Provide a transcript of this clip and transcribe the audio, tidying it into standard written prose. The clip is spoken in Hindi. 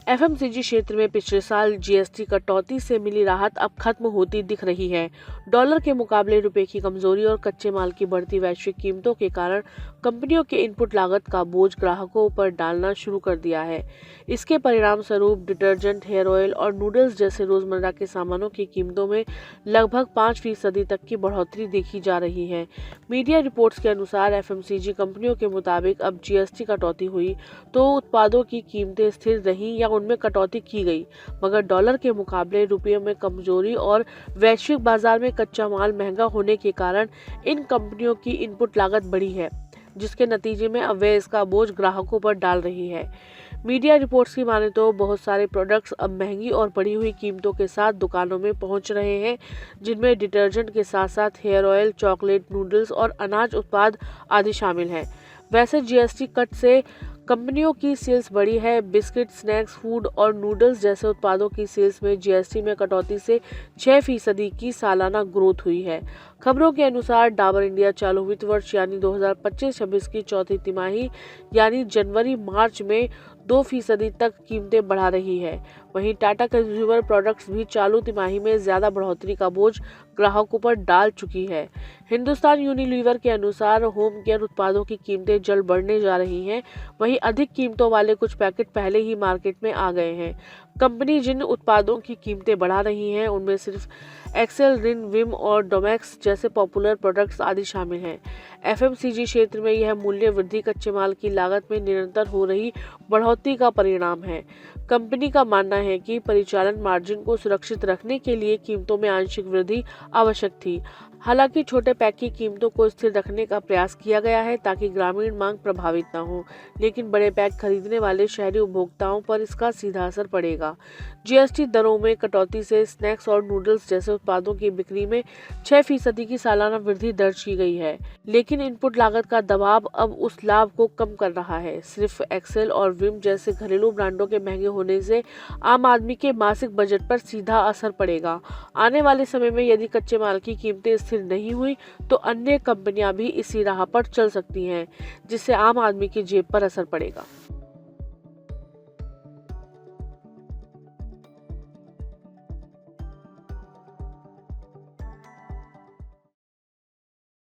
एफएमसीजी क्षेत्र में पिछले साल जीएसटी कटौती से मिली राहत अब खत्म होती दिख रही है। डॉलर के मुकाबले रुपए की कमजोरी और कच्चे माल की बढ़ती वैश्विक कीमतों के कारण कंपनियों के इनपुट लागत का बोझ ग्राहकों पर डालना शुरू कर दिया है। इसके परिणाम स्वरूप डिटर्जेंट, हेयर ऑयल और नूडल्स जैसे रोजमर्रा के सामानों की कीमतों में लगभग 5% तक की बढ़ोतरी देखी जा रही है। मीडिया रिपोर्ट्स के अनुसार एफएमसीजी कंपनियों के मुताबिक अब जीएसटी कटौती हुई तो उत्पादों की कीमतें स्थिर रहीं या उनमें कटौती की गई, मगर डॉलर के मुकाबले रुपये में कमजोरी और वैश्विक बाजार में कच्चा माल महंगा होने के कारण इन कंपनियों की इनपुट लागत बढ़ी है, जिसके नतीजे में अब वे इसका बोझ ग्राहकों पर डाल रही है। मीडिया रिपोर्ट्स की माने तो बहुत सारे प्रोडक्ट्स अब महंगी और बढ़ी हुई कीमतों के साथ दुकानों में पहुंच रहे हैं, जिनमें डिटर्जेंट के साथ साथ हेयर ऑयल, चॉकलेट, नूडल्स और अनाज उत्पाद आदि शामिल हैं। वैसे जीएसटी कट से कंपनियों की सेल्स बढ़ी है। बिस्किट, स्नैक्स फूड और नूडल्स जैसे उत्पादों की सेल्स में जीएसटी में कटौती से 6% की सालाना ग्रोथ हुई है। खबरों के अनुसार डाबर इंडिया चालू वित्त वर्ष यानी 2025-26 की चौथी तिमाही यानी जनवरी-मार्च में 2% तक कीमतें बढ़ा रही है। वहीं टाटा कंज्यूमर प्रोडक्ट्स भी चालू तिमाही में ज्यादा बढ़ोतरी का बोझ ग्राहकों पर डाल चुकी है। हिंदुस्तान यूनिलीवर के अनुसार होम केयर उत्पादों की कीमतें जल्द बढ़ने जा रही हैं। वहीं अधिक कीमतों वाले कुछ पैकेट पहले ही मार्केट में आ गए हैं। कंपनी जिन उत्पादों की कीमतें बढ़ा रही है उनमें सिर्फ एक्सेल, रिन, विम और डोमेक्स जैसे पॉपुलर प्रोडक्ट्स आदि शामिल हैं। एफएमसीजी क्षेत्र में यह मूल्य वृद्धि कच्चे माल की लागत में निरंतर हो रही बढ़ोतरी का परिणाम है। कंपनी का मानना है कि परिचालन मार्जिन को सुरक्षित रखने के लिए कीमतों में आंशिक वृद्धि आवश्यक थी। हालांकि छोटे पैक की कीमतों को स्थिर रखने का प्रयास किया गया है ताकि ग्रामीण मांग प्रभावित न हो, लेकिन बड़े पैक खरीदने वाले शहरी उपभोक्ताओं पर इसका सीधा असर पड़ेगा। जीएसटी दरों में कटौती से स्नैक्स और नूडल्स जैसे उत्पादों की बिक्री में 6% की सालाना वृद्धि दर्ज की गई है, लेकिन इनपुट लागत का दबाव अब उस लाभ को कम कर रहा है। सिर्फ एक्सेल और विम जैसे घरेलू ब्रांडों के महंगे होने से आम आदमी के मासिक बजट पर सीधा असर पड़ेगा। आने वाले समय में यदि कच्चे माल की कीमतें स्थिर नहीं हुई तो अन्य कंपनियां भी इसी राह पर चल सकती हैं, जिससे आम आदमी की जेब पर असर पड़ेगा।